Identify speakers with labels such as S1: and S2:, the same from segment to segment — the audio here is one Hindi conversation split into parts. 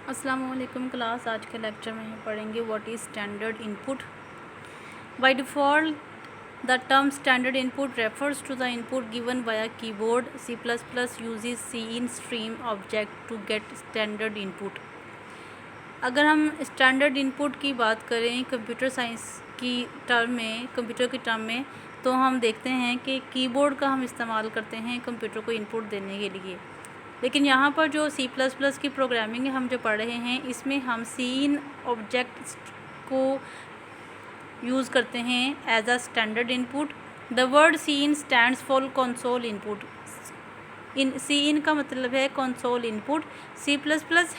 S1: अस्सलाम वालेकुम क्लास। आज के लेक्चर में हम पढ़ेंगे what is standard input. By default the term standard input refers to the input given by keyboard. C++ uses cin stream object to get standard input. अगर हम स्टैंडर्ड इनपुट की बात करें कंप्यूटर साइंस की टर्म में, कंप्यूटर की टर्म में, तो हम देखते हैं कि कीबोर्ड का हम इस्तेमाल करते हैं कंप्यूटर को इनपुट देने के लिए। लेकिन यहाँ पर जो C++ की प्रोग्रामिंग हम जो पढ़ रहे हैं, इसमें हम सीन ऑब्जेक्ट्स को यूज़ करते हैं as a standard input. The word cin stands for console input. Cin का मतलब है console input. C++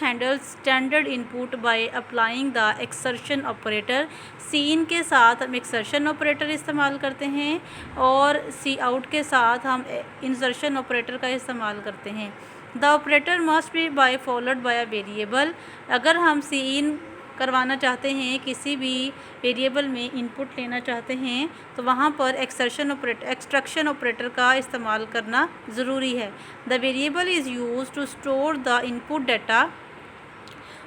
S1: handles standard input by applying the extraction operator. Cin के साथ हम एक्सर्शन ऑपरेटर इस्तेमाल करते हैं और सी आउट के साथ हम इंसर्शन ऑपरेटर का इस्तेमाल करते हैं। The operator must be by followed by a variable. अगर हम सीन करवाना चाहते हैं, किसी भी वेरिएबल में इनपुट लेना चाहते हैं, तो वहाँ पर एक्सट्रैक्शन ऑपरेटर का इस्तेमाल करना ज़रूरी है। The variable is use to store the input data.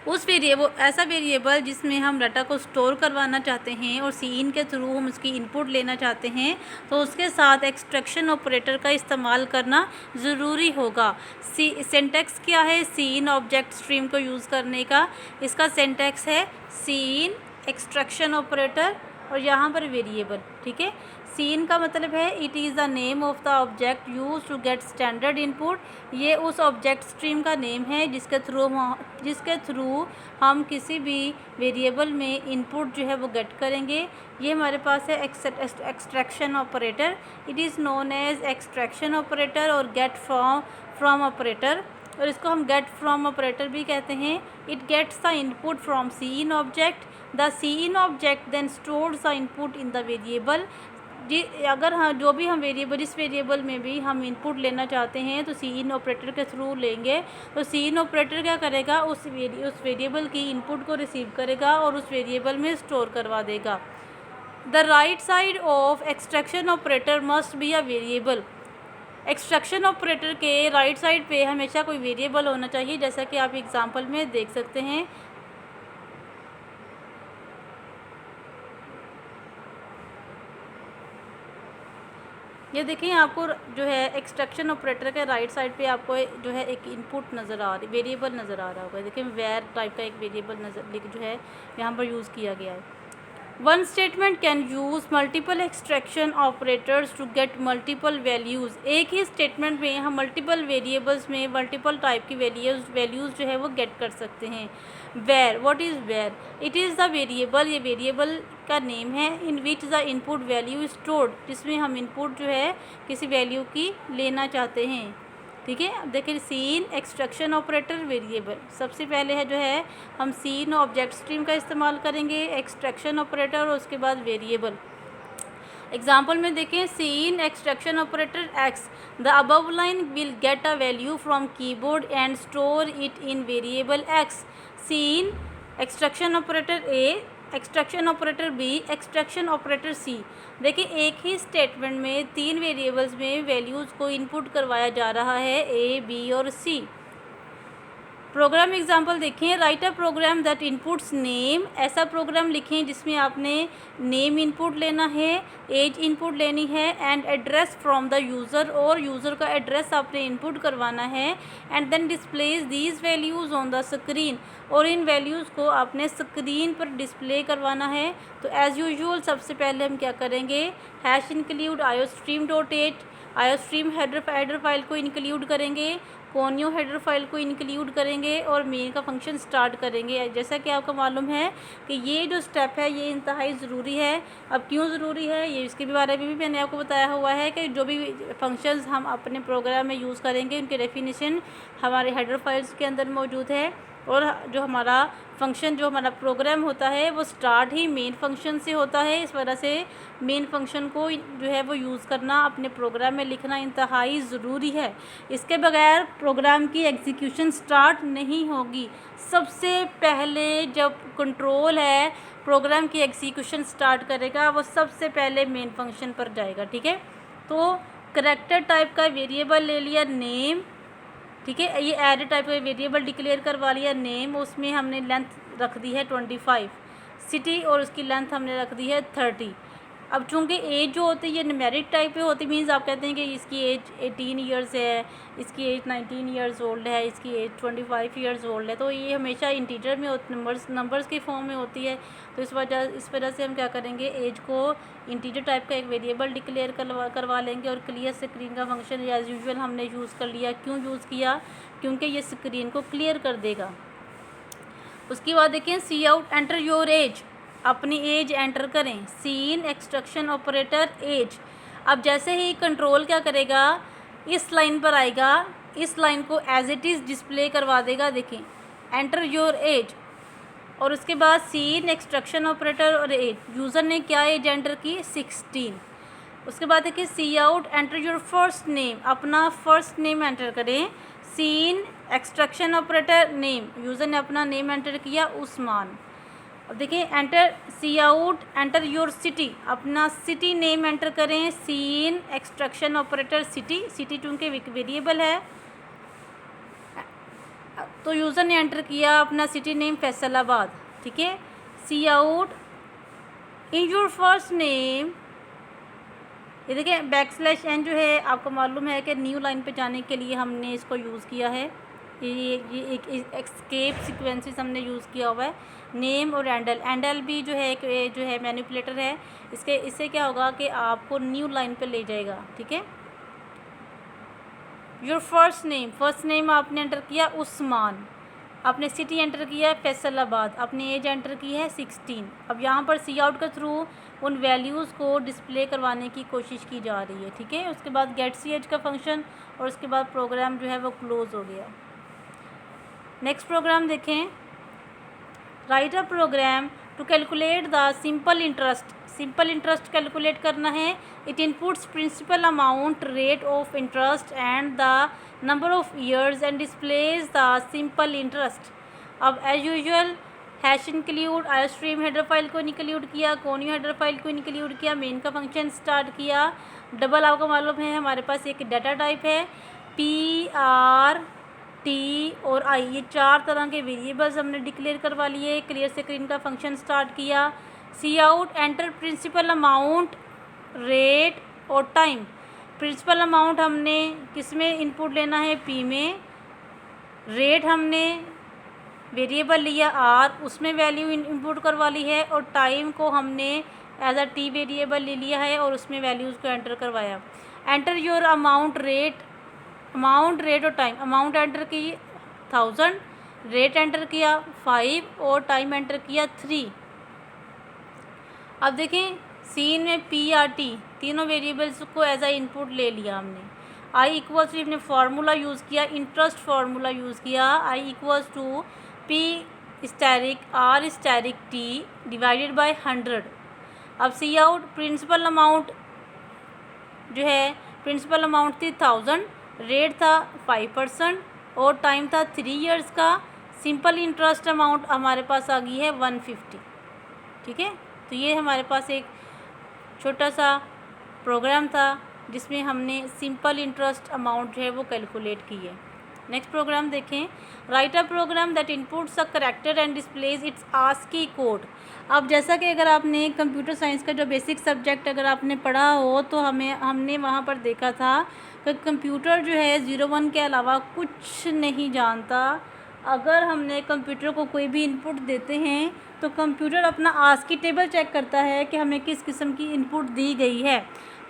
S1: उस ऐसा वेरिएबल जिसमें हम डाटा को स्टोर करवाना चाहते हैं और सीन के थ्रू हम उसकी इनपुट लेना चाहते हैं, तो उसके साथ एक्सट्रैक्शन ऑपरेटर का इस्तेमाल करना ज़रूरी होगा। सिंटैक्स क्या है सीन ऑब्जेक्ट स्ट्रीम को यूज़ करने का? इसका सिंटैक्स है सीन एक्सट्रैक्शन ऑपरेटर और यहाँ पर वेरिएबल। ठीक है, सीन का मतलब है it is the name of the object use to get standard input. ये उस ऑब्जेक्ट स्ट्रीम का नेम है जिसके थ्रू हम किसी भी वेरिएबल में इनपुट जो है वो गेट करेंगे। ये हमारे पास है extraction operator. It is known as extraction operator और गेट फ्रॉम ऑपरेटर, और इसको हम गेट फ्रॉम ऑपरेटर भी कहते हैं। It gets the input from cin object. The cin object then stores the input in the variable. अगर हाँ जिस वेरिएबल में भी हम इनपुट लेना चाहते हैं तो सीन ऑपरेटर के थ्रू लेंगे, तो सीन ऑपरेटर क्या करेगा, उस वेरिएबल की इनपुट को रिसीव करेगा और उस वेरिएबल में स्टोर करवा देगा। The right side of extraction operator must be a variable. Extraction operator के राइट साइड पे हमेशा कोई वेरिएबल होना चाहिए, जैसा कि आप एग्जांपल में देख सकते हैं। ये देखिए, आपको जो है एक्सट्रैक्शन ऑपरेटर के राइट साइड पे आपको जो है एक इनपुट नज़र आ रही, वेरिएबल नज़र आ रहा होगा। देखिए वेर टाइप का एक वेरिएबल जो है यहाँ पर यूज़ किया गया है। One statement can use multiple extraction operators to get multiple values. एक ही स्टेटमेंट में हम मल्टीपल वेरिएबल्स में मल्टीपल टाइप की वैल्यूज़ जो है वो गेट कर सकते हैं। Var, what is var? It is the variable, ये वेरिएबल का नेम है in which the input value is stored, जिसमें हम इनपुट जो है किसी वैल्यू की लेना चाहते हैं। ठीक है, अब देखिए सीन एक्सट्रैक्शन ऑपरेटर वेरिएबल। सबसे पहले है जो है हम सीन ऑब्जेक्ट स्ट्रीम का इस्तेमाल करेंगे, एक्सट्रैक्शन ऑपरेटर और उसके बाद वेरिएबल। एग्जाम्पल में देखें, cin extraction operator x. The above line will get a value from keyboard and store it in variable x. Cin extraction operator a, extraction operator b, extraction operator c. देखिए एक ही स्टेटमेंट में 3 वेरिएबल्स में वैल्यूज़ को इनपुट करवाया जा रहा है, ए, बी और सी। प्रोग्राम एग्जांपल देखें, write a program that inputs name. ऐसा प्रोग्राम लिखें जिसमें आपने नेम इनपुट लेना है, एज इनपुट लेनी है and address from the user, और यूज़र का एड्रेस आपने इनपुट करवाना है। And then displays these values on the screen, और इन वैल्यूज़ को आपने स्क्रीन पर डिस्प्ले करवाना है। तो एज़ यूजुअल सबसे पहले हम क्या करेंगे, hash include iostream.h, iostream header file को इंक्लूड करेंगे, कोनियो हेडर फाइल को इंक्लूड करेंगे और मेन का फंक्शन स्टार्ट करेंगे। जैसा कि आपको मालूम है कि ये जो स्टेप है ये इंतहाई ज़रूरी है। अब क्यों ज़रूरी है, ये इसके बारे में भी मैंने आपको बताया हुआ है कि जो भी फंक्शंस हम अपने प्रोग्राम में यूज़ करेंगे उनके डेफिनेशन हमारे हेडर फाइल्स के अंदर मौजूद है, और जो हमारा फंक्शन, जो हमारा प्रोग्राम होता है वो स्टार्ट ही मेन फंक्शन से होता है। इस वजह से मेन फंक्शन को जो है वो यूज़ करना, अपने प्रोग्राम में लिखना इंतहाई ज़रूरी है। इसके बगैर प्रोग्राम की एग्जीक्यूशन स्टार्ट नहीं होगी। सबसे पहले जब कंट्रोल है प्रोग्राम की एग्जीक्यूशन स्टार्ट करेगा, वो सबसे पहले मेन फंक्शन पर जाएगा। ठीक है, तो करैक्टर टाइप का वेरिएबल ले लिया नेम, ठीक है। ये एड टाइप का वेरिएबल डिक्लेयर करवा लिया। नेम, उसमें हमने लेंथ रख दी है 25, सिटी और उसकी लेंथ हमने रख दी है 30। अब चूँकि एज जो होती है ये न्यूमेरिक टाइप पे होती, मीन्स आप कहते हैं कि इसकी एज 18 ईयर्स है, इसकी एज 19 ईयर्स ओल्ड है, इसकी एज 25 ईयर्स ओल्ड है, तो ये हमेशा इंटीजर में नंबर्स के फॉर्म में होती है। तो इस वजह से हम क्या करेंगे, एज को इंटीजर टाइप का एक वेरिएबल डिक्लेयर करवा लेंगे और क्लियर स्क्रीन का फंक्शन एज यूजुअल हमने यूज़ कर लिया। क्यों यूज़ किया? क्योंकि ये स्क्रीन को क्लियर कर देगा। उसके बाद देखें, सी आउट एंटर योर एज, अपनी एज एंटर करें। सीन एक्सट्रक्शन ऑपरेटर एज, अब जैसे ही कंट्रोल क्या करेगा, इस लाइन पर आएगा, इस लाइन को एज इट इज़ डिस्प्ले करवा देगा। देखें, एंटर योर एज, और उसके बाद सीन एक्सट्रक्शन ऑपरेटर और एज, यूज़र ने क्या एज एंटर की, 16। उसके बाद देखिए, cout enter your first name, अपना फर्स्ट नेम एंटर करें। Cin extraction operator name, user ने अपना नेम एंटर किया, उस्मान। अब देखिए, enter cout enter your city, अपना सिटी नेम एंटर करें। Cin extraction operator city, city चूँकि वेरिएबल है तो यूज़र ने एंटर किया अपना सिटी नेम फैसलाबाद। ठीक है। Cout in your first name, ये देखिए \n जो है आपको मालूम है कि न्यू लाइन पे जाने के लिए हमने इसको यूज़ किया है। ये एक एस्केप सीक्वेंसेस हमने यूज़ किया हुआ है। नेम और एंडल भी जो है एक जो है मैनिपुलेटर है, इससे क्या होगा कि आपको न्यू लाइन पे ले जाएगा। ठीक है। योर फर्स्ट नेम आपने एंटर किया, उस्मान। आपने सिटी एंटर किया है फैसलाबाद, अपनी एज एंटर की है 16। अब यहाँ पर सी आउट के थ्रू उन वैल्यूज़ को डिस्प्ले करवाने की कोशिश की जा रही है। ठीक है। उसके बाद गेट सी एज का फंक्शन, और उसके बाद प्रोग्राम जो है वो क्लोज हो गया। नेक्स्ट प्रोग्राम देखें, write a program to calculate the simple interest, simple interest calculate करना है। It inputs principal amount, rate of interest and the number of years and displays the simple interest. अब as usual hash include, iostream header file को इंक्लूड किया, कोनियो हेडर फाइल को इंक्लूड किया, मेन का फंक्शन स्टार्ट किया। डबल आपको मालूम है हमारे पास एक डाटा टाइप है, PR, T और I, ये 4 तरह के वेरिएबल्स हमने डिक्लेयर करवा लिए। क्लियर स्क्रीन का फंक्शन स्टार्ट किया। Cout enter principal amount, rate और टाइम। प्रिंसिपल अमाउंट हमने किस में इनपुट लेना है, P में। रेट हमने वेरिएबल लिया R, उसमें वैल्यू इनपुट करवा ली है, और टाइम को हमने एज अ T वेरिएबल ले लिया है और उसमें वैल्यूज़ को एंटर करवाया। एंटर योर अमाउंट, रेट और टाइम। अमाउंट एंटर की 1000, रेट एंटर किया 5 और टाइम एंटर किया 3। अब देखें, सीन में PR, T तीनों वेरिएबल्स को एज अ इनपुट ले लिया हमने। I इक्वल्स टू, हमने फार्मूला यूज़ किया, इंटरेस्ट फार्मूला यूज़ किया। I equals to P asterisk R asterisk T divided by 100। अब सी आउट प्रिंसिपल अमाउंट जो है, प्रिंसिपल अमाउंट थी 1000, रेट था 5% और टाइम था 3 ईयर्स का। सिंपल इंटरेस्ट अमाउंट हमारे पास आ गई है 150। ठीक है। तो ये हमारे पास एक छोटा सा प्रोग्राम था जिसमें हमने सिंपल इंटरेस्ट अमाउंट जो है वो कैलकुलेट की है। नेक्स्ट प्रोग्राम देखें, write a program that inputs a character and displays its ASCII code. अब जैसा कि अगर आपने कंप्यूटर साइंस का जो बेसिक सब्जेक्ट अगर आपने पढ़ा हो तो हमने वहाँ पर देखा था कि कंप्यूटर जो है 01 के अलावा कुछ नहीं जानता। अगर हमने कंप्यूटर को कोई भी इनपुट देते हैं तो कंप्यूटर अपना ASCII टेबल चेक करता है कि हमें किस किस्म की इनपुट दी गई है।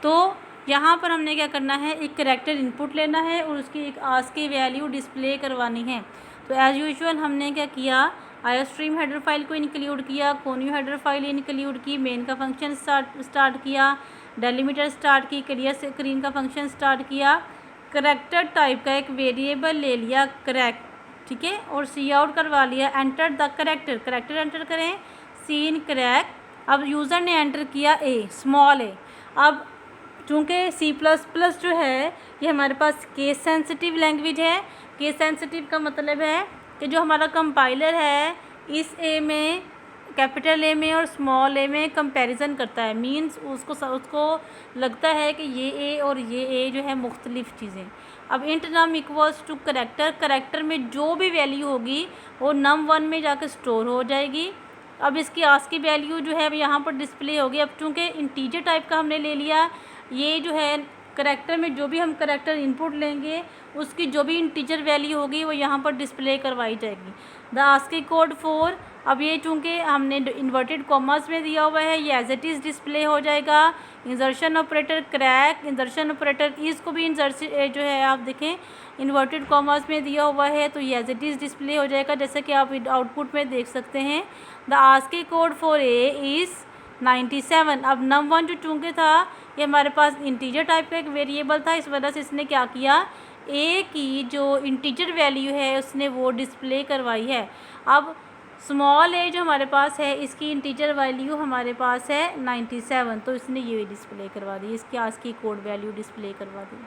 S1: तो यहाँ पर हमने क्या करना है, एक करैक्टर इनपुट लेना है और उसकी एक ASCII वैल्यू डिस्प्ले करवानी है। तो एज़ यूजुअल हमने क्या किया, आईओस्ट्रीम हेडर फाइल को इंक्लूड किया, कोनियो हेडर फाइल इंक्लूड की, मेन का फंक्शन स्टार्ट किया, डेलीमीटर स्टार्ट की, क्लियर स्क्रीन का फंक्शन स्टार्ट किया, करैक्टर टाइप का एक वेरिएबल ले लिया करैक्ट। ठीक है। और सी आउट करवा लिया, एंटर द करैक्टर एंटर करें, सीन करैक्ट। अब यूज़र ने एंटर किया स्मॉल a। अब चूँकि C++ जो है ये हमारे पास केस सेंसिटिव लैंग्वेज है। केस सेंसिटिव का मतलब है कि जो हमारा कंपाइलर है इस A में, कैपिटल A में और स्मॉल a में कंपैरिजन करता है। मींस उसको लगता है कि ये A और ये A जो है मुख्तलिफ चीज़ें। अब int num equals to character, character में जो भी वैल्यू होगी वो num1 में जाकर स्टोर हो जाएगी। अब इसकी आस्की वैल्यू जो है अब यहाँ पर डिस्प्ले होगी। अब चूँकि इंटीजर टाइप का हमने ले लिया, ये जो है करेक्टर में जो भी हम करेक्टर इनपुट लेंगे उसकी जो भी इंटीजर वैल्यू होगी वो यहाँ पर डिस्प्ले करवाई जाएगी। द आस्की कोड 4, अब ये चूँकि हमने इन्वर्टेड कॉमर्स में दिया हुआ है, ये एज इट इज़ डिस्प्ले हो जाएगा। Insertion operator crack, insertion operator इसको भी इंसर्शन जो है आप देखें इन्वर्टेड कॉमर्स में दिया हुआ है तो ये एज इट इज़ डिस्प्ले हो जाएगा, जैसे कि आप आउटपुट में देख सकते हैं। The ASCII code for a is 97। अब num1 जो चूँकि था ये हमारे पास इंटीजर टाइप का एक वेरिएबल था, इस वजह से इसने क्या किया, ए की जो इंटीजर वैल्यू है उसने वो डिस्प्ले करवाई है। अब स्मॉल ए जो हमारे पास है इसकी इंटीजर वैल्यू हमारे पास है 97, तो इसने ये डिस्प्ले करवा दी, इसकी आस्की कोड वैल्यू डिस्प्ले करवा दी।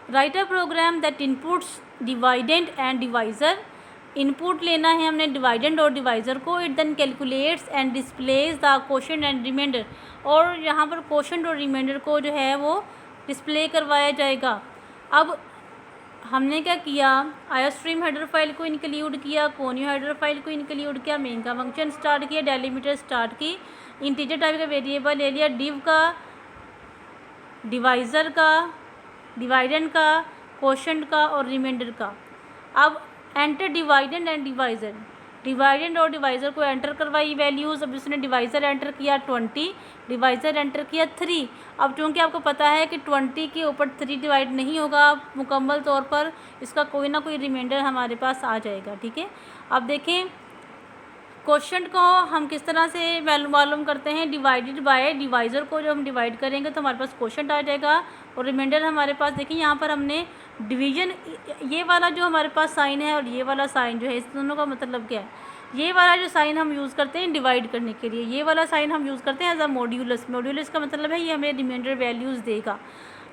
S1: Write a program that inputs dividend and divisor, input लेना है हमने डिवाइडेंड और डिवाइज़र को, it then calculates and displays the quotient and remainder, और यहाँ पर क्वोशंट और रिमाइंडर को जो है वो डिस्प्ले करवाया जाएगा। अब हमने क्या किया, आयोस्ट्रीम हेडर फाइल को इंक्लूड किया, कोनियो हेडर फाइल को इंक्लूड किया, मेन का फंक्शन स्टार्ट किया, डेलीमीटर स्टार्ट की, इंटीजर टाइप का वेरिएबल ले लिया, डिव का, डिवाइज़र का, डिवाइडेंड का, क्वोशंट का और रिमाइंडर का। अब enter dividend and divisor, dividend और डिवाइज़र को एंटर करवाई वैल्यूज़। अब उसने डिवाइज़र एंटर किया 20, डिवाइज़र एंटर किया 3। अब चूँकि आपको पता है कि 20 के ऊपर 3 डिवाइड नहीं होगा मुकम्मल तौर पर, इसका कोई ना कोई रिमाइंडर हमारे पास आ जाएगा, ठीक है। अब देखें क्वोशंट को हम किस तरह से मालूम करते हैं, डिवाइडेड बाय डिवाइज़र को जो हम डिवाइड करेंगे तो हमारे पास क्वोशंट आ जाएगा, और रिमाइंडर हमारे पास देखिए यहाँ पर हमने डिवीजन, ये वाला जो हमारे पास साइन है और ये वाला साइन जो है, इस दोनों का मतलब क्या है, ये वाला जो साइन हम यूज़ करते हैं डिवाइड करने के लिए, ये वाला साइन हम यूज़ करते हैं एज अ मॉड्यूलस। मॉड्यूलस का मतलब है ये हमें रिमाइंडर वैल्यूज़ देगा,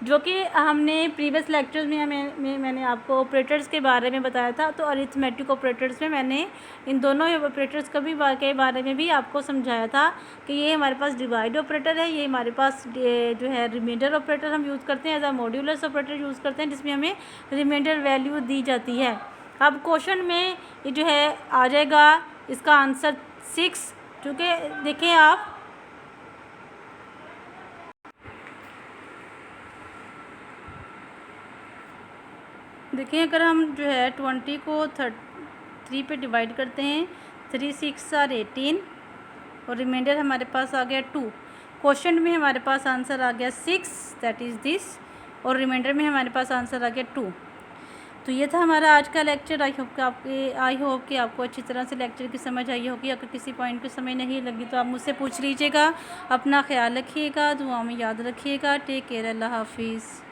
S1: जो कि हमने प्रीवियस लेक्चर्स में मैंने आपको ऑपरेटर्स के बारे में बताया था। तो अरिथमेटिक ऑपरेटर्स में मैंने इन दोनों ऑपरेटर्स के बारे में भी आपको समझाया था कि ये हमारे पास डिवाइड ऑपरेटर है, ये हमारे पास जो है रिमाइंडर ऑपरेटर हम यूज़ करते हैं, as a modulus operator use करते हैं जिसमें हमें रिमाइंडर वैल्यू दी जाती है। अब क्वेश्चन में ये जो है आ जाएगा इसका आंसर 6, क्योंकि देखें आप देखिए अगर हम जो है 20 को 3 पे डिवाइड करते हैं, 3 6 आर 18 और रिमाइंडर हमारे पास आ गया 2। क्वेश्चन में हमारे पास आंसर आ गया 6, दैट इज़ दिस, और रिमाइंडर में हमारे पास आंसर आ गया 2। तो ये था हमारा आज का लेक्चर। आई होप कि आपको अच्छी तरह से लेक्चर की समझ आई होगी। अगर किसी पॉइंट की समझ नहीं लगी तो आप मुझसे पूछ लीजिएगा। अपना ख्याल रखिएगा, दुआ में याद रखिएगा। टेक केयर, अल्लाह हाफिज़।